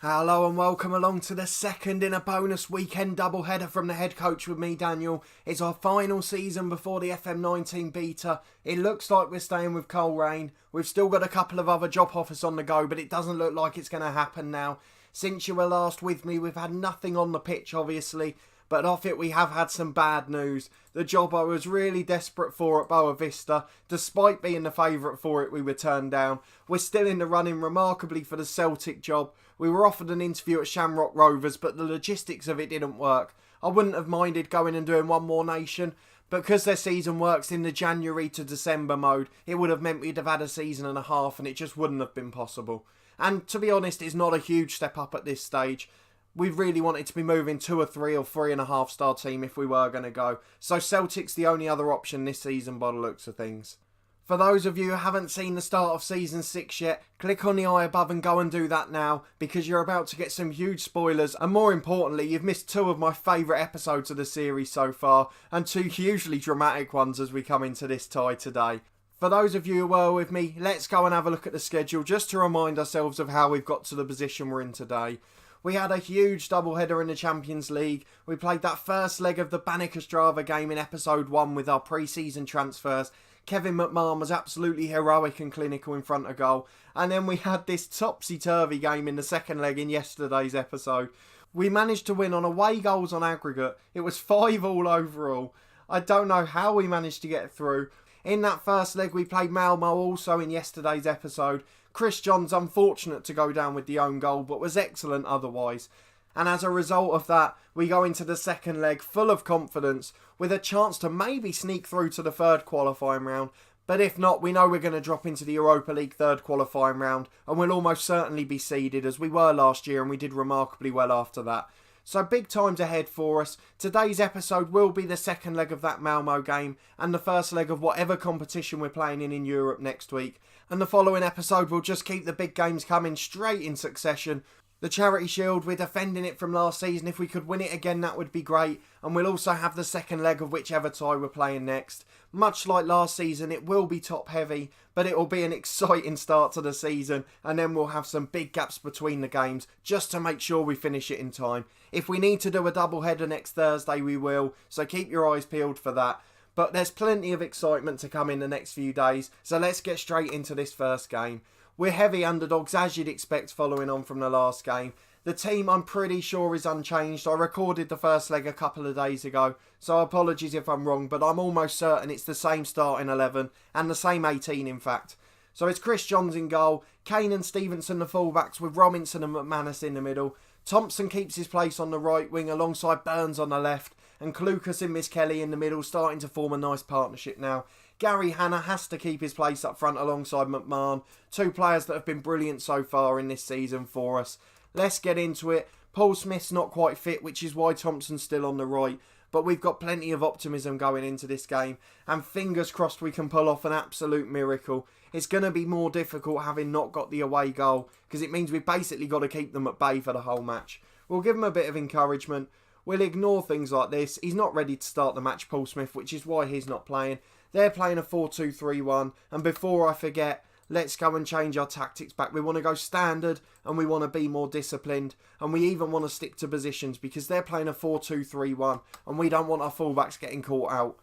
Hello and welcome along to the second in a bonus weekend doubleheader from the head coach with me, Daniel. It's our final season before the FM19 beta. It looks like we're staying with Coleraine. We've still got a couple of other job offers on the go, but it doesn't look like it's going to happen now. Since you were last with me, we've had nothing on the pitch, obviously, but off it we have had some bad news. The job I was really desperate for at Boa Vista, despite being the favourite for it, we were turned down. We're still in the running remarkably for the Celtic job. We were offered an interview at Shamrock Rovers, but the logistics of it didn't work. I wouldn't have minded going and doing One More Nation, but because their season works in the January to December mode, it would have meant we'd have had a season and a half and it just wouldn't have been possible. And to be honest, it's not a huge step up at this stage. We really wanted to be moving to a 3 or 3.5 star team if we were going to go. So Celtic's the only other option this season by the looks of things. For those of you who haven't seen the start of Season 6 yet, click on the eye above and go and do that now, because you're about to get some huge spoilers, and more importantly, you've missed 2 of my favourite episodes of the series so far, and 2 hugely dramatic ones as we come into this tie today. For those of you who were with me, let's go and have a look at the schedule just to remind ourselves of how we've got to the position we're in today. We had a huge doubleheader in the Champions League. We played that first leg of the Banik Ostrava game in episode 1 with our pre-season transfers. Kevin McMahon was absolutely heroic and clinical in front of goal. And then we had this topsy-turvy game in the second leg in yesterday's episode. We managed to win on away goals on aggregate. It was 5-5 overall. I don't know how we managed to get through. In that first leg we played Malmo also in yesterday's episode. Chris John's unfortunate to go down with the own goal, but was excellent otherwise. And as a result of that, we go into the second leg full of confidence, with a chance to maybe sneak through to the third qualifying round. But if not, we know we're going to drop into the Europa League third qualifying round, and we'll almost certainly be seeded, as we were last year, and we did remarkably well after that. So big times ahead for us. Today's episode will be the second leg of that Malmo game and the first leg of whatever competition we're playing in Europe next week. And the following episode will just keep the big games coming straight in succession. The Charity Shield, we're defending it from last season. If we could win it again, that would be great. And we'll also have the second leg of whichever tie we're playing next. Much like last season, it will be top heavy, but it will be an exciting start to the season. And then we'll have some big gaps between the games, just to make sure we finish it in time. If we need to do a doubleheader next Thursday, we will. So keep your eyes peeled for that. But there's plenty of excitement to come in the next few days. So let's get straight into this first game. We're heavy underdogs, as you'd expect, following on from the last game. The team, I'm pretty sure, is unchanged. I recorded the first leg a couple of days ago, so apologies if I'm wrong, but I'm almost certain it's the same starting 11, and the same 18 in fact. So it's Chris Johns in goal, Kane and Stevenson the fullbacks, with Robinson and McManus in the middle. Thompson keeps his place on the right wing alongside Burns on the left, and Klukas and Miss Kelly in the middle, starting to form a nice partnership now. Gary Hanna has to keep his place up front alongside McMahon, 2 players that have been brilliant so far in this season for us. Let's get into it. Paul Smith's not quite fit, which is why Thompson's still on the right, but we've got plenty of optimism going into this game, and fingers crossed we can pull off an absolute miracle. It's going to be more difficult having not got the away goal, because it means we've basically got to keep them at bay for the whole match. We'll give them a bit of encouragement. We'll ignore things like this. He's not ready to start the match, Paul Smith, which is why he's not playing. They're playing a 4-2-3-1, and before I forget, let's go and change our tactics back. We want to go standard, and we want to be more disciplined, and we even want to stick to positions, because they're playing a 4-2-3-1, and we don't want our fullbacks getting caught out.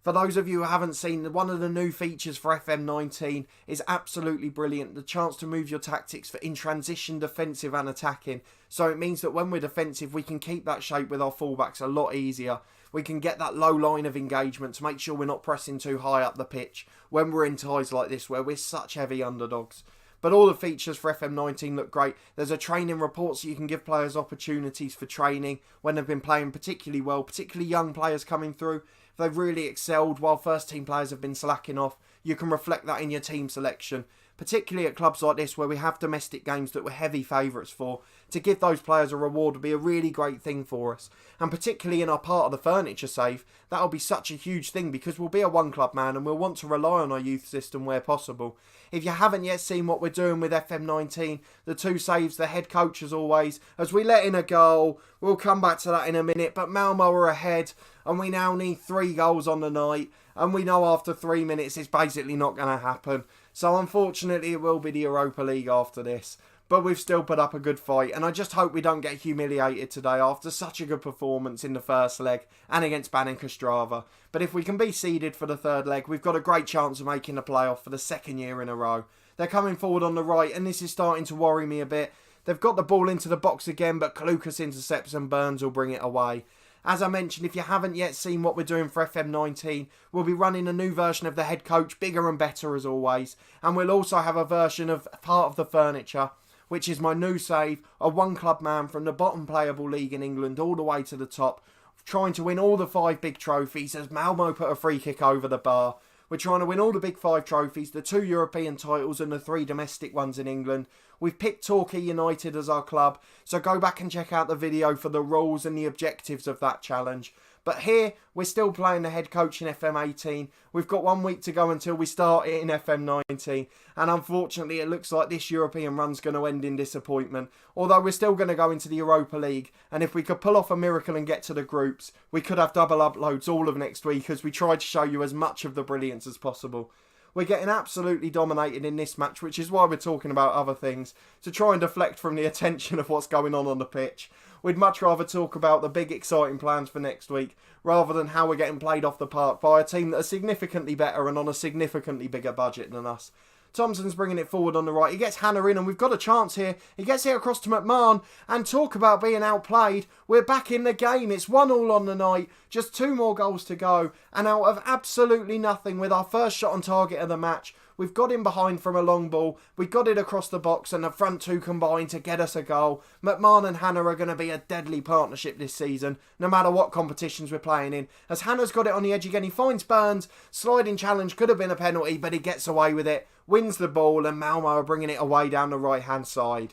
For those of you who haven't seen, one of the new features for FM19 is absolutely brilliant. The chance to move your tactics for in transition, defensive and attacking. So it means that when we're defensive, we can keep that shape with our fullbacks a lot easier. We can get that low line of engagement to make sure we're not pressing too high up the pitch when we're in ties like this where we're such heavy underdogs. But all the features for FM19 look great. There's a training report so you can give players opportunities for training when they've been playing particularly well, particularly young players coming through. If they've really excelled while first team players have been slacking off, you can reflect that in your team selection. Particularly at clubs like this where we have domestic games that we're heavy favourites for, to give those players a reward would be a really great thing for us. And particularly in our part of the furniture save, that'll be such a huge thing because we'll be a one club man and we'll want to rely on our youth system where possible. If you haven't yet seen what we're doing with FM19, the 2 saves, the head coach as always, as we let in a goal, we'll come back to that in a minute, but Malmo are ahead and we now need 3 goals on the night, and we know after 3 minutes it's basically not going to happen. So unfortunately it will be the Europa League after this. but we've still put up a good fight, and I just hope we don't get humiliated today after such a good performance in the first leg and against Baník Ostrava. But if we can be seeded for the third leg, we've got a great chance of making the playoff for the second year in a row. They're coming forward on the right, and this is starting to worry me a bit. They've got the ball into the box again, but Lucas intercepts and Burns will bring it away. As I mentioned, if you haven't yet seen what we're doing for FM19, we'll be running a new version of the head coach, bigger and better as always. And we'll also have a version of part of the furniture, which is my new save, a one-club man from the bottom playable league in England all the way to the top, trying to win all the 5 big trophies as Malmo put a free kick over the bar. We're trying to win all the big 5 trophies, the 2 European titles and the 3 domestic ones in England. We've picked Torquay United as our club, so go back and check out the video for the rules and the objectives of that challenge. But here, we're still playing the head coach in FM18. We've got 1 week to go until we start it in FM19. And unfortunately, it looks like this European run's going to end in disappointment. Although we're still going to go into the Europa League. And if we could pull off a miracle and get to the groups, we could have double uploads all of next week as we try to show you as much of the brilliance as possible. We're getting absolutely dominated in this match, which is why we're talking about other things, to try and deflect from the attention of what's going on the pitch. We'd much rather talk about the big exciting plans for next week, rather than how we're getting played off the park by a team that are significantly better and on a significantly bigger budget than us. Thompson's bringing it forward on the right. He gets Hannah in and we've got a chance here. He gets it across to McMahon and talk about being outplayed. We're back in the game. It's 1-1 on the night. Just 2 more goals to go. And out of absolutely nothing with our first shot on target of the match, we've got him behind from a long ball. We got it across the box and the front 2 combined to get us a goal. McMahon and Hannah are going to be a deadly partnership this season, no matter what competitions we're playing in. As Hannah's got it on the edge again, he finds Burns. Sliding challenge, could have been a penalty, but he gets away with it. Wins the ball and Malmo are bringing it away down the right hand side.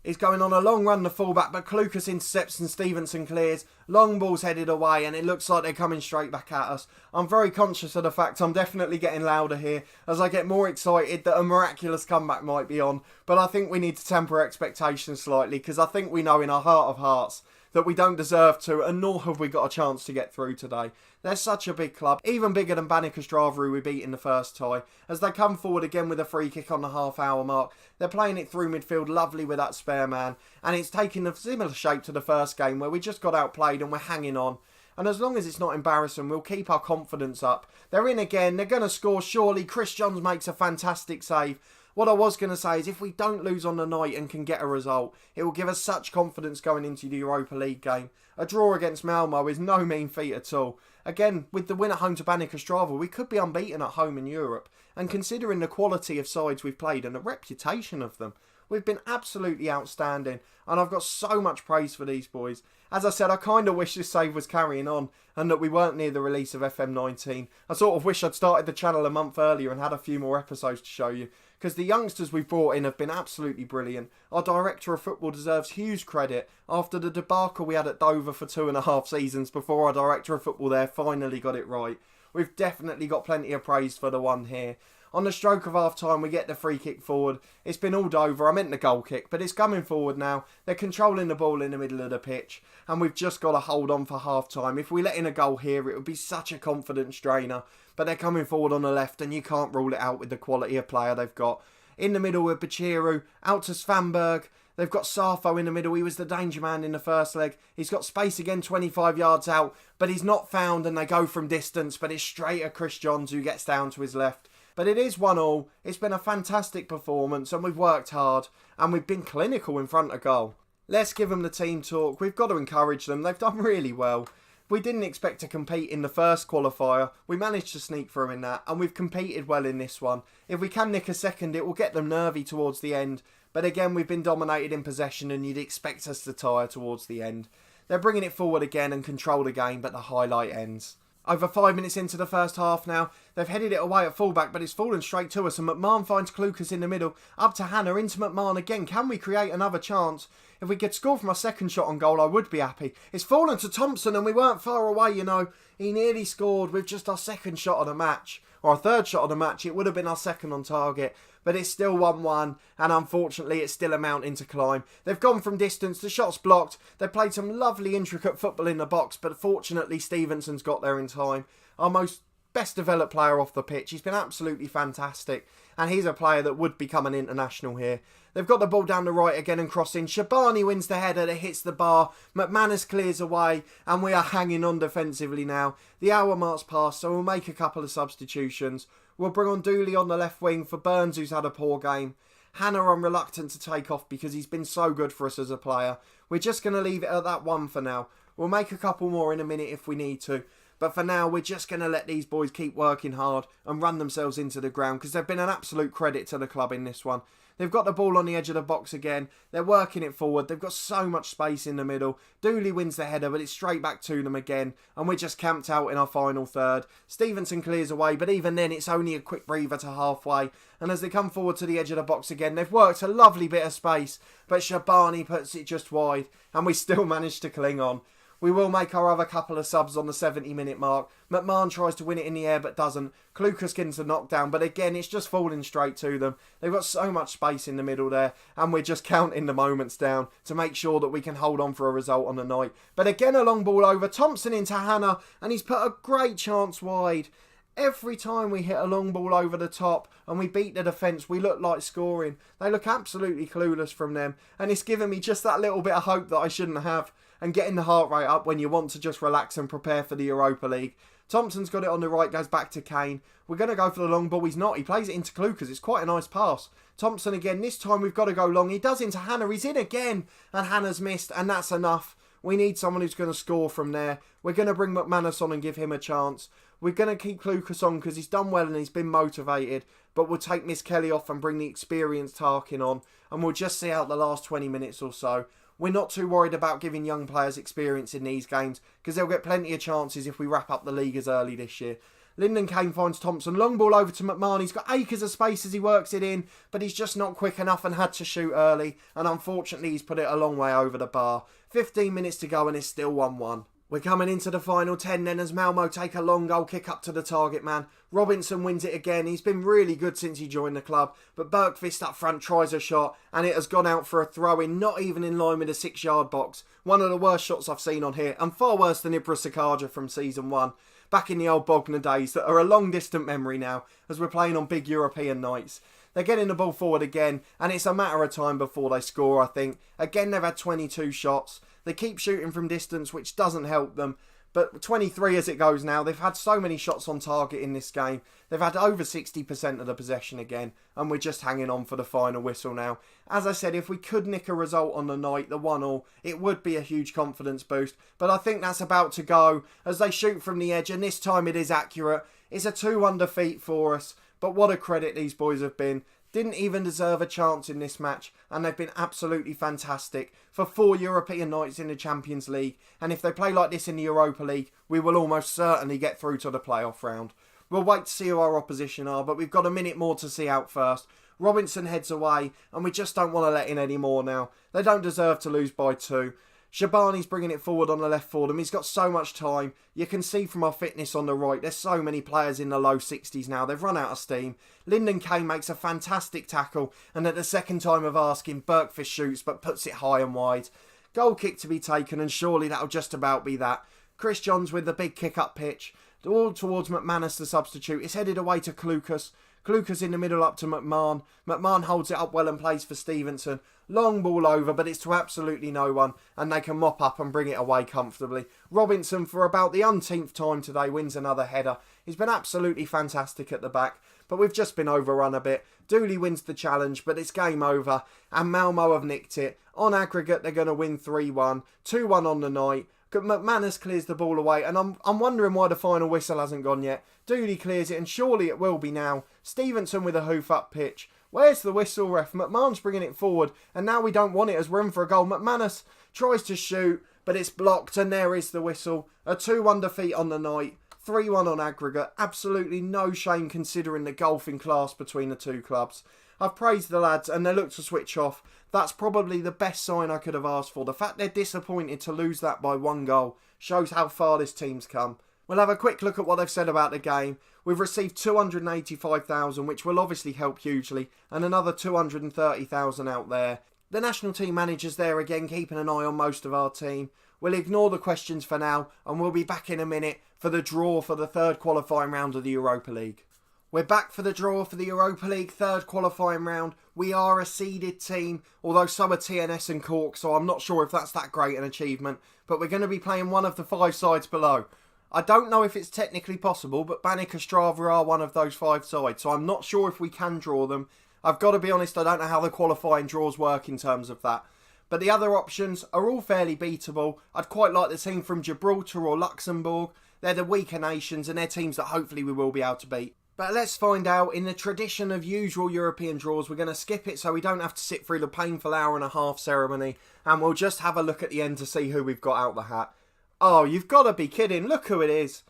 He's going on a long run, the fullback, but Lucas intercepts and Stevenson clears. Long ball's headed away and it looks like they're coming straight back at us. I'm very conscious of the fact I'm definitely getting louder here as I get more excited that a miraculous comeback might be on. But I think we need to temper expectations slightly because I think we know in our heart of hearts that we don't deserve to, and nor have we got a chance to get through today. They're such a big club, even bigger than Baník Ostrava, who we beat in the first tie. As they come forward again with a free kick on the half-hour mark, they're playing it through midfield, lovely with that spare man, and it's taking a similar shape to the first game where we just got outplayed and we're hanging on. And as long as it's not embarrassing, we'll keep our confidence up. They're in again, they're going to score surely. Chris Johns makes a fantastic save. What I was going to say is if we don't lose on the night and can get a result, it will give us such confidence going into the Europa League game. A draw against Malmo is no mean feat at all. Again, with the win at home to Baník Ostrava, we could be unbeaten at home in Europe. And considering the quality of sides we've played and the reputation of them, we've been absolutely outstanding. And I've got so much praise for these boys. As I said, I kind of wish this save was carrying on and that we weren't near the release of FM19. I sort of wish I'd started the channel a month earlier and had a few more episodes to show you. Because the youngsters we've brought in have been absolutely brilliant. Our director of football deserves huge credit after the debacle we had at Dover for 2.5 seasons before our director of football there finally got it right. We've definitely got plenty of praise for the one here. On the stroke of half time, we get the free kick forward. It's been all over. I meant the goal kick, but it's coming forward now. They're controlling the ball in the middle of the pitch, and we've just got to hold on for half time. If we let in a goal here, it would be such a confidence drainer. But they're coming forward on the left, and you can't rule it out with the quality of player they've got. In the middle with Bachiru, out to Svanberg. They've got Sarfo in the middle. He was the danger man in the first leg. He's got space again, 25 yards out, but he's not found, and they go from distance, but it's straight at Chris Johns, who gets down to his left. But it is 1-1. It's been a fantastic performance and we've worked hard and we've been clinical in front of goal. Let's give them the team talk. We've got to encourage them. They've done really well. We didn't expect to compete in the first qualifier. We managed to sneak through in that and we've competed well in this one. If we can nick a second, it will get them nervy towards the end. But again, we've been dominated in possession and you'd expect us to tire towards the end. They're bringing it forward again and control the game, but the highlight ends. Over 5 minutes into the first half now, they've headed it away at fullback, but it's fallen straight to us, and McMahon finds Lucas in the middle, up to Hannah, into McMahon again. Can we create another chance? If we could score from our second shot on goal, I would be happy. It's fallen to Thompson, and we weren't far away, you know. He nearly scored with just our second shot of the match, or our third shot of the match. It would have been our second on target. But it's still 1-1, and unfortunately it's still a mountain to climb. They've gone from distance, the shot's blocked. They've played some lovely intricate football in the box, but fortunately Stevenson's got there in time. Our most best developed player off the pitch. He's been absolutely fantastic, and he's a player that would become an international here. They've got the ball down the right again and crossing. Shabani wins the header that hits the bar. McManus clears away, and we are hanging on defensively now. The hour mark's past, so we'll make a couple of substitutions. We'll bring on Dooley on the left wing for Burns, who's had a poor game. Hannah, I'm reluctant to take off because he's been so good for us as a player. We're just going to leave it at that one for now. We'll make a couple more in a minute if we need to. But for now, we're just going to let these boys keep working hard and run themselves into the ground because they've been an absolute credit to the club in this one. They've got the ball on the edge of the box again. They're working it forward. They've got so much space in the middle. Dooley wins the header, but it's straight back to them again. And we're just camped out in our final third. Stevenson clears away, but even then, it's only a quick breather to halfway. And as they come forward to the edge of the box again, they've worked a lovely bit of space. But Shabani puts it just wide, and we still manage to cling on. We will make our other couple of subs on the 70-minute mark. McMahon tries to win it in the air but doesn't. Klukas gets a knockdown, but again, it's just falling straight to them. They've got so much space in the middle there, and we're just counting the moments down to make sure that we can hold on for a result on the night. But again, a long ball over. Thompson into Hannah, and he's put a great chance wide. Every time we hit a long ball over the top and we beat the defence, we look like scoring. They look absolutely clueless from them, and it's given me just that little bit of hope that I shouldn't have, and getting the heart rate up when you want to just relax and prepare for the Europa League. Thompson's got it on the right, goes back to Kane. We're going to go for the long ball. He's not. He plays it into Klukas. It's quite a nice pass. Thompson again. This time we've got to go long. He does into Hannah. He's in again, and Hannah's missed, and that's enough. We need someone who's going to score from there. We're going to bring McManus on and give him a chance. We're going to keep Klukas on because he's done well and he's been motivated. But we'll take Miss Kelly off and bring the experienced Harkin on. And we'll just see out the last 20 minutes or so. We're not too worried about giving young players experience in these games because they'll get plenty of chances if we wrap up the league as early this year. Lyndon Kane finds Thompson. Long ball over to McMahon. He's got acres of space as he works it in, but he's just not quick enough and had to shoot early. And unfortunately, he's put it a long way over the bar. 15 minutes to go and it's still 1-1. We're coming into the final 10 then as Malmo take a long goal kick up to the target man. Robinson wins it again. He's been really good since he joined the club, but Bergqvist up front tries a shot and it has gone out for a throw-in, not even in line with the 6-yard box. One of the worst shots I've seen on here, and far worse than Ibra Sakaja from Season 1. Back in the old Bogner days that are a long distant memory now as we're playing on big European nights. They're getting the ball forward again, and it's a matter of time before they score, I think. Again, they've had 22 shots. They keep shooting from distance, which doesn't help them. But 23 as it goes now, they've had so many shots on target in this game. They've had over 60% of the possession again, and we're just hanging on for the final whistle now. As I said, if we could nick a result on the night, the 1-1, it would be a huge confidence boost. But I think that's about to go as they shoot from the edge, and this time it is accurate. It's a 2-1 defeat for us, but what a credit these boys have been. Didn't even deserve a chance in this match, and they've been absolutely fantastic for 4 European nights in the Champions League, and if they play like this in the Europa League, we will almost certainly get through to the playoff round. We'll wait to see who our opposition are, but we've got a minute more to see out first. Robinson heads away, and we just don't want to let in any more now. They don't deserve to lose by 2. Shabani's bringing it forward on the left for them. He's got so much time. You can see from our fitness on the right, there's so many players in the low 60s now. They've run out of steam. Lyndon Kane makes a fantastic tackle, and at the second time of asking, Bergqvist shoots but puts it high and wide. Goal kick to be taken, and surely that'll just about be that. Chris Johns with the big kick up pitch. All towards McManus, the substitute. It's headed away to Klukas. Klukas in the middle up to McMahon. McMahon holds it up well and plays for Stevenson. Long ball over, but it's to absolutely no one, and they can mop up and bring it away comfortably. Robinson, for about the umpteenth time today, wins another header. He's been absolutely fantastic at the back, but we've just been overrun a bit. Dooley wins the challenge, but it's game over, and Malmo have nicked it. On aggregate, they're going to win 3-1, 2-1 on the night. McManus clears the ball away, and I'm wondering why the final whistle hasn't gone yet. Dooley clears it, and surely it will be now. Stevenson with a hoof up pitch. Where's the whistle, ref? McMahon's bringing it forward, and now we don't want it as we're in for a goal. McManus tries to shoot, but it's blocked, and there is the whistle. A 2-1 defeat on the night. 3-1 on aggregate. Absolutely no shame considering the golfing class between the two clubs. I've praised the lads, and they look to switch off. That's probably the best sign I could have asked for. The fact they're disappointed to lose that by 1 goal shows how far this team's come. We'll have a quick look at what they've said about the game. We've received 285,000, which will obviously help hugely, and another 230,000 out there. The national team manager's there again, keeping an eye on most of our team. We'll ignore the questions for now, and we'll be back in a minute for the draw for the third qualifying round of the Europa League. We're back for the draw for the Europa League third qualifying round. We are a seeded team, although so are TNS and Cork, so I'm not sure if that's that great an achievement. But we're going to be playing one of the 5 sides below. I don't know if it's technically possible, but Baník Ostrava are one of those 5 sides, so I'm not sure if we can draw them. I've got to be honest, I don't know how the qualifying draws work in terms of that. But the other options are all fairly beatable. I'd quite like the team from Gibraltar or Luxembourg. They're the weaker nations and they're teams that hopefully we will be able to beat. But let's find out. In the tradition of usual European draws, we're going to skip it so we don't have to sit through the painful hour and a half ceremony. And we'll just have a look at the end to see who we've got out the hat. Oh, you've got to be kidding. Look who it is.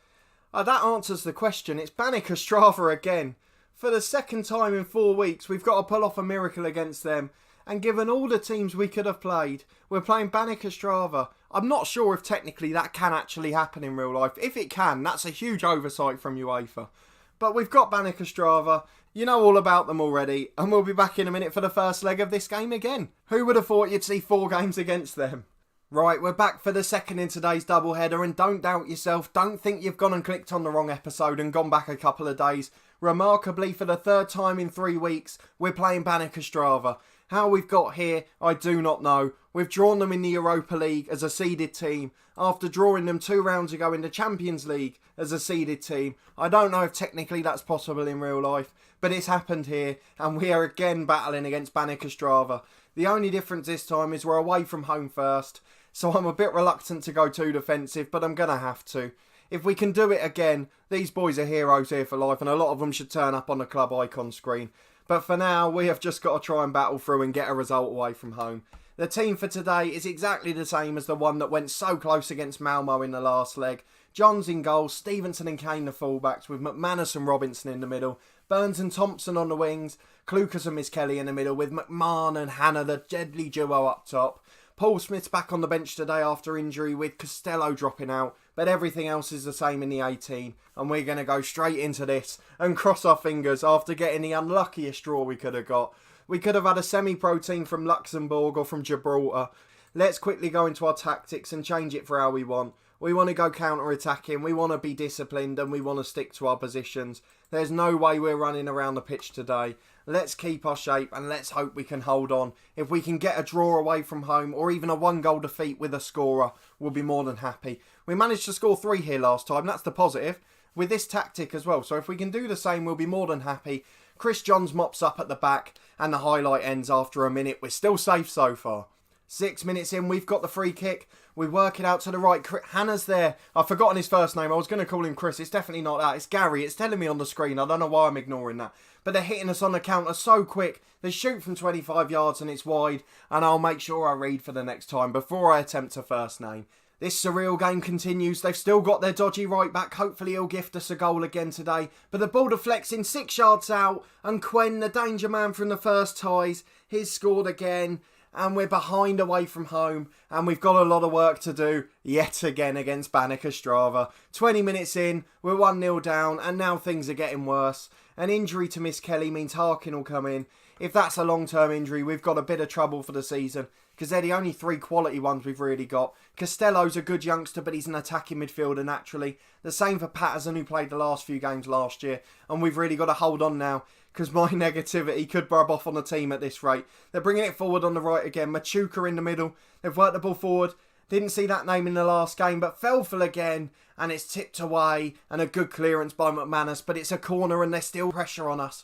That answers the question. It's Baník Ostrava again. For the second time in 4 weeks, we've got to pull off a miracle against them. And given all the teams we could have played, we're playing Baník Ostrava. I'm not sure if technically that can actually happen in real life. If it can, that's a huge oversight from UEFA. But we've got Baník Ostrava. You know all about them already. And we'll be back in a minute for the first leg of this game again. Who would have thought you'd see 4 games against them? Right, we're back for the second in today's doubleheader, and don't doubt yourself, don't think you've gone and clicked on the wrong episode and gone back a couple of days. Remarkably, for the third time in 3 weeks, we're playing Baník Ostrava. How we've got here, I do not know. We've drawn them in the Europa League as a seeded team, after drawing them 2 rounds ago in the Champions League as a seeded team. I don't know if technically that's possible in real life, but it's happened here, and we are again battling against Baník Ostrava. The only difference this time is we're away from home first, so I'm a bit reluctant to go too defensive, but I'm going to have to. If we can do it again, these boys are heroes here for life, and a lot of them should turn up on the club icon screen. But for now, we have just got to try and battle through and get a result away from home. The team for today is exactly the same as the one that went so close against Malmo in the last leg. Johns in goal, Stevenson and Kane the fullbacks, with McManus and Robinson in the middle, Burns and Thompson on the wings, Klukas and Miss Kelly in the middle, with McMahon and Hannah the deadly duo up top. Paul Smith's back on the bench today after injury, with Costello dropping out, but everything else is the same in the 18, and we're going to go straight into this and cross our fingers after getting the unluckiest draw we could have got. We could have had a semi-pro team from Luxembourg or from Gibraltar. Let's quickly go into our tactics and change it for how we want. We want to go counter-attacking, we want to be disciplined, and we want to stick to our positions. There's no way we're running around the pitch today. Let's keep our shape and let's hope we can hold on. If we can get a draw away from home or even a 1-goal defeat with a scorer, we'll be more than happy. We managed to score 3 here last time, that's the positive, with this tactic as well. So if we can do the same, we'll be more than happy. Chris Johns mops up at the back and the highlight ends after a minute. We're still safe so far. 6 minutes in, we've got the free kick. We work it out to the right. Hannah's there. I've forgotten his first name. I was going to call him Chris. It's definitely not that. It's Gary. It's telling me on the screen. I don't know why I'm ignoring that. But they're hitting us on the counter so quick. They shoot from 25 yards and it's wide. And I'll make sure I read for the next time before I attempt a first name. This surreal game continues. They've still got their dodgy right back. Hopefully he'll gift us a goal again today. But the ball deflects in 6 yards out. And Quen, the danger man from the first ties, he's scored again. And we're behind away from home, and we've got a lot of work to do yet again against Baník Ostrava. 20 minutes in, we're 1-0 down, and now things are getting worse. An injury to Miss Kelly means Harkin will come in. If that's a long-term injury, we've got a bit of trouble for the season, because they're the only 3 quality ones we've really got. Costello's a good youngster, but he's an attacking midfielder naturally. The same for Patterson, who played the last few games last year, and we've really got to hold on now, because my negativity could rub off on the team at this rate. They're bringing it forward on the right again. Machuca in the middle. They've worked the ball forward. Didn't see that name in the last game, but Felfel again. And it's tipped away. And a good clearance by McManus. But it's a corner and there's still pressure on us.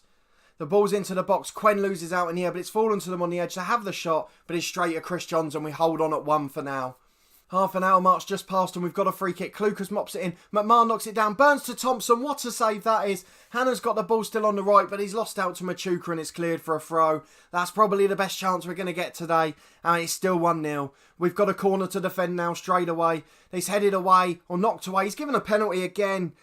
The ball's into the box. Quen loses out in the air, but it's fallen to them on the edge. They have the shot, but it's straight at Chris Johns and we hold on at 1 for now. Half an hour march just past and we've got a free kick. Klukas mops it in. McMahon knocks it down. Burns to Thompson. What a save that is. Hannah's got the ball still on the right, but he's lost out to Machuca and it's cleared for a throw. That's probably the best chance we're going to get today. And it's still 1-0. We've got a corner to defend now straight away. He's headed away or knocked away. He's given a penalty again.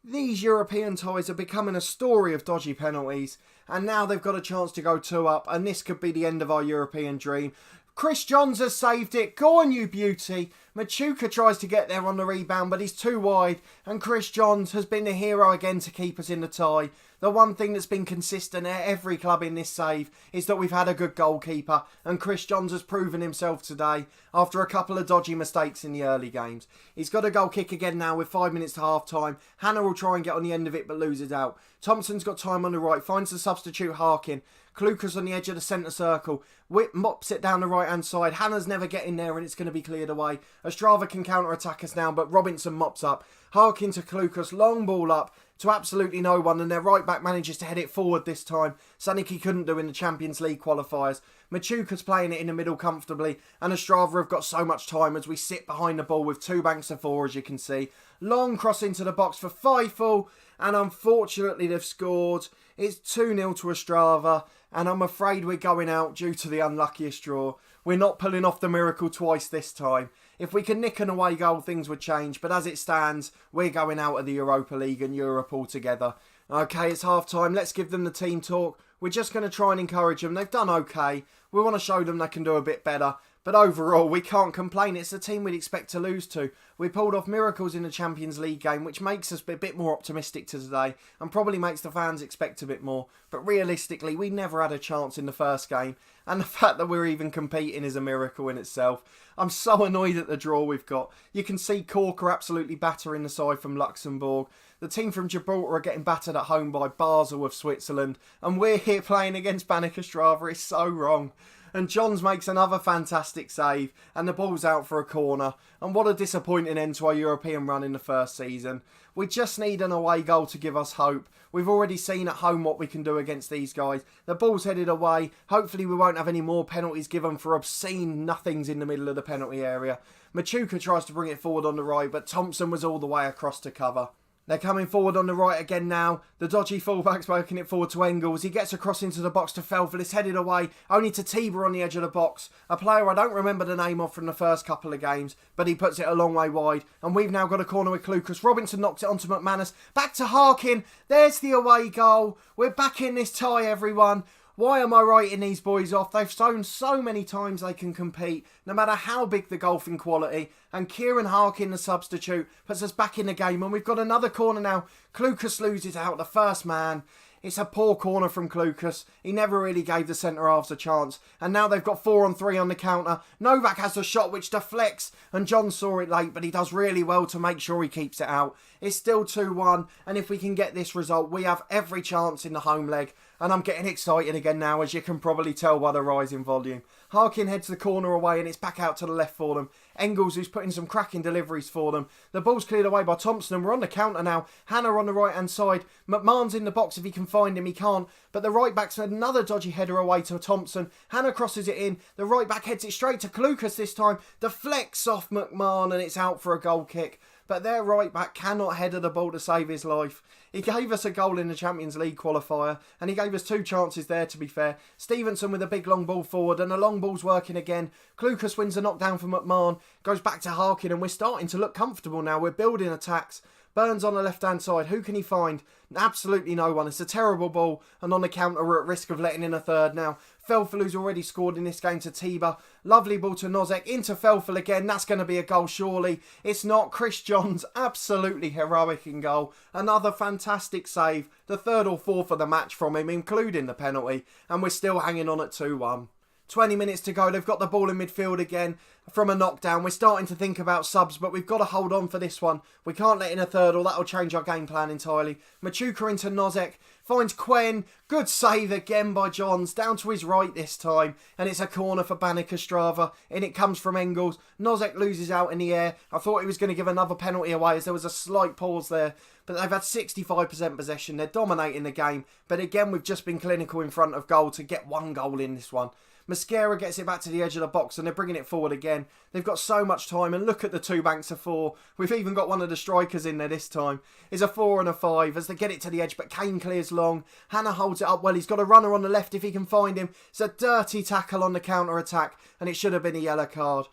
These European ties are becoming a story of dodgy penalties. And now they've got a chance to go 2 up. And this could be the end of our European dream. Chris Johns has saved it. Go on, you beauty. Machuca tries to get there on the rebound, but he's too wide. And Chris Johns has been the hero again to keep us in the tie. The one thing that's been consistent at every club in this save is that we've had a good goalkeeper. And Chris Johns has proven himself today after a couple of dodgy mistakes in the early games. He's got a goal kick again now with 5 minutes to half time. Hannah will try and get on the end of it but loses out. Thompson's got time on the right, finds the substitute Harkin. Klukas on the edge of the centre circle. Whip mops it down the right hand side. Hannah's never getting there and it's going to be cleared away. Ostrava can counter attack us now, but Robinson mops up. Harkin to Klukas, long ball up to absolutely no one, and their right back manages to head it forward this time. Something he couldn't do in the Champions League qualifiers. Machuca's playing it in the middle comfortably, and Ostrava have got so much time as we sit behind the ball with 2 banks of 4, as you can see. Long cross into the box for Feifel, and unfortunately they've scored. It's 2-0 to Ostrava, and I'm afraid we're going out due to the unluckiest draw. We're not pulling off the miracle twice this time. If we can nick an away goal, things would change, but as it stands, we're going out of the Europa League and Europe altogether. Okay, it's half time. Let's give them the team talk. We're just going to try and encourage them. They've done okay. We want to show them they can do a bit better. But overall, we can't complain. It's a team we'd expect to lose to. We pulled off miracles in the Champions League game, which makes us a bit more optimistic to today and probably makes the fans expect a bit more. But realistically, we never had a chance in the first game. And the fact that we're even competing is a miracle in itself. I'm so annoyed at the draw we've got. You can see Cork are absolutely battering the side from Luxembourg. The team from Gibraltar are getting battered at home by Basel of Switzerland. And we're here playing against Banik Ostrava. It's so wrong. And Johns makes another fantastic save and the ball's out for a corner. And what a disappointing end to our European run in the first season. We just need an away goal to give us hope. We've already seen at home what we can do against these guys. The ball's headed away. Hopefully we won't have any more penalties given for obscene nothings in the middle of the penalty area. Machuca tries to bring it forward on the right, but Thompson was all the way across to cover. They're coming forward on the right again now. The dodgy fullback's working it forward to Engels. He gets across into the box to Felfel. It's headed away, only to Tiber on the edge of the box. A player I don't remember the name of from the first couple of games, but he puts it a long way wide. And we've now got a corner with Klukas. Robinson knocks it onto McManus. Back to Harkin. There's the away goal. We're back in this tie, everyone. Why am I writing these boys off? They've shown so many times they can compete, no matter how big the golfing quality. And Kieran Harkin, the substitute, puts us back in the game. And we've got another corner now. Klukas loses out, the first man. It's a poor corner from Klukas. He never really gave the centre-halves a chance. And now they've got 4-on-3 on the counter. Novak has a shot which deflects. And John saw it late, but he does really well to make sure he keeps it out. It's still 2-1. And if we can get this result, we have every chance in the home leg. And I'm getting excited again now, as you can probably tell by the rise in volume. Harkin heads the corner away and it's back out to the left for them. Engels, who's putting some cracking deliveries for them. The ball's cleared away by Thompson and we're on the counter now. Hannah on the right hand side. McMahon's in the box if he can find him. He can't. But the right back's had another dodgy header away to Thompson. Hannah crosses it in. The right back heads it straight to Klukas this time. Deflects off McMahon and it's out for a goal kick. But their right back cannot header the ball to save his life. He gave us a goal in the Champions League qualifier and he gave us 2 chances there, to be fair. Stevenson with a big long ball forward and the long ball's working again. Klukas wins the knockdown for McMahon, goes back to Harkin and we're starting to look comfortable now. We're building attacks. Burns on the left-hand side. Who can he find? Absolutely no one. It's a terrible ball. And on the counter, we're at risk of letting in a third now. Felfel, who's already scored in this game, to Tiber. Lovely ball to Nozek. Into Felfel again. That's going to be a goal, surely. It's not. Chris Johns, absolutely heroic in goal. Another fantastic save. The 3rd or 4th of the match from him, including the penalty. And we're still hanging on at 2-1. 20 minutes to go. They've got the ball in midfield again from a knockdown. We're starting to think about subs, but we've got to hold on for this one. We can't let in a third or that'll change our game plan entirely. Machuca into Nozek. Finds Quen. Good save again by Johns. Down to his right this time. And it's a corner for Banik Ostrava. And it comes from Engels. Nozek loses out in the air. I thought he was going to give another penalty away as there was a slight pause there. But they've had 65% possession. They're dominating the game. But again, we've just been clinical in front of goal to get 1 goal in this one. Mascara gets it back to the edge of the box and they're bringing it forward again. They've got so much time and look at the 2 banks of 4. We've even got one of the strikers in there this time. It's a 4 and a 5 as they get it to the edge, but Kane clears long. Hannah holds it up well. He's got a runner on the left if he can find him. It's a dirty tackle on the counter-attack and it should have been a yellow card.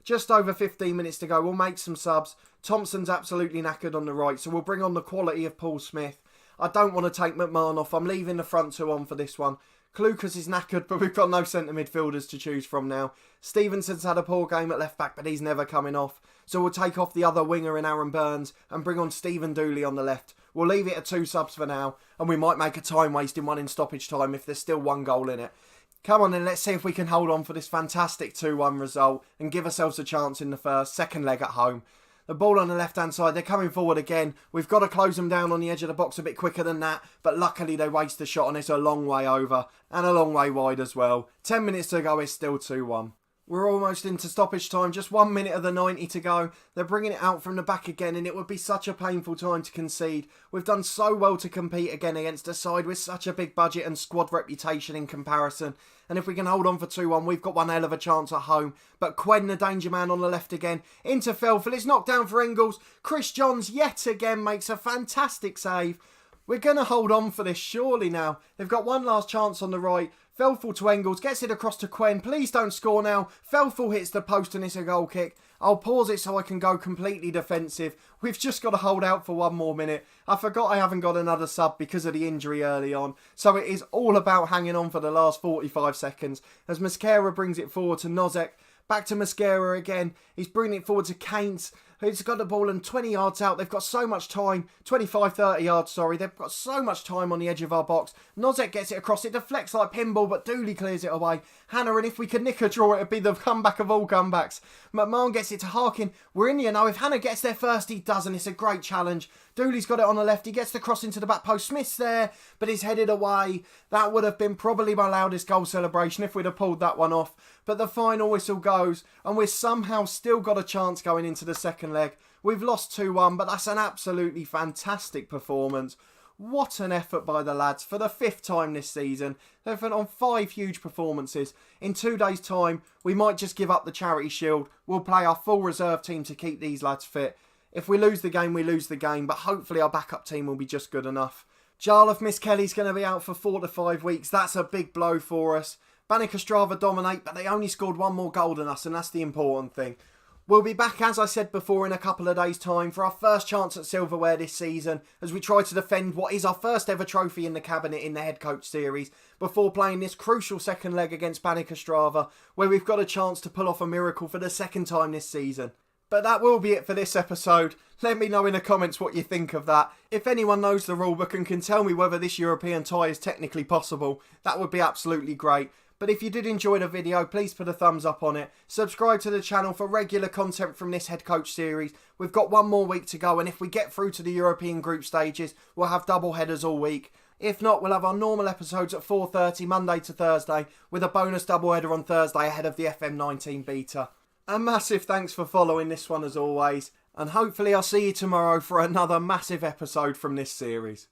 Just over 15 minutes to go. We'll make some subs. Thompson's absolutely knackered on the right, so we'll bring on the quality of Paul Smith. I don't want to take McMahon off. I'm leaving the front 2 on for this one. Klukas is knackered, but we've got no centre midfielders to choose from now. Stevenson's had a poor game at left back, but he's never coming off. So we'll take off the other winger in Aaron Burns and bring on Stephen Dooley on the left. We'll leave it at 2 subs for now, and we might make a time wasting one in stoppage time if there's still 1 goal in it. Come on then, let's see if we can hold on for this fantastic 2-1 result and give ourselves a chance in the second leg at home. The ball on the left-hand side, they're coming forward again. We've got to close them down on the edge of the box a bit quicker than that, but luckily they waste the shot and it's a long way over and a long way wide as well. 10 minutes to go, it's still 2-1. We're almost into stoppage time, just 1 minute of the 90 to go. They're bringing it out from the back again, and it would be such a painful time to concede. We've done so well to compete again against a side with such a big budget and squad reputation in comparison. And if we can hold on for 2-1, we've got one hell of a chance at home. But Quen, the danger man on the left again, into Felfel, it's knocked down for Engels. Chris Johns yet again makes a fantastic save. We're going to hold on for this surely now. They've got one last chance on the right. Felfel to Engels, gets it across to Quen. Please don't score now. Felfel hits the post and it's a goal kick. I'll pause it so I can go completely defensive. We've just got to hold out for 1 more minute. I forgot I haven't got another sub because of the injury early on. So it is all about hanging on for the last 45 seconds. As Mosquera brings it forward to Nozek. Back to Mosquera again. He's bringing it forward to Keynes. He's got the ball and 20 yards out. They've got so much time. 25, 30 yards, sorry. They've got so much time on the edge of our box. Nozek gets it across. It deflects like pinball, but Dooley clears it away. Hannah, and if we could nick a draw, it would be the comeback of all comebacks. McMahon gets it to Harkin. We're in, you know. If Hannah gets there first, he doesn't. It's a great challenge. Dooley's got it on the left. He gets the cross into the back post. Smith's there, but he's headed away. That would have been probably my loudest goal celebration if we'd have pulled that one off. But the final whistle goes, and we've somehow still got a chance going into the second leg. We've lost 2-1, but that's an absolutely fantastic performance. What an effort by the lads for the 5th time this season. They've put on 5 huge performances. In 2 days' time, we might just give up the Charity Shield. We'll play our full reserve team to keep these lads fit. If we lose the game, we lose the game, but hopefully our backup team will be just good enough. Jarlath Miss Kelly's going to be out for 4 to 5 weeks. That's a big blow for us. Banik Ostrava dominate, but they only scored 1 more goal than us, and that's the important thing. We'll be back, as I said before, in a couple of days' time for our first chance at silverware this season as we try to defend what is our first ever trophy in the cabinet in the head coach series before playing this crucial second leg against Banik Ostrava, where we've got a chance to pull off a miracle for the 2nd time this season. But that will be it for this episode. Let me know in the comments what you think of that. If anyone knows the rulebook and can tell me whether this European tie is technically possible, that would be absolutely great. But if you did enjoy the video, please put a thumbs up on it. Subscribe to the channel for regular content from this head coach series. We've got 1 more week to go, and if we get through to the European group stages, we'll have double headers all week. If not, we'll have our normal episodes at 4:30 Monday to Thursday, with a bonus double header on Thursday ahead of the FM19 beta. A massive thanks for following this one as always, and hopefully I'll see you tomorrow for another massive episode from this series.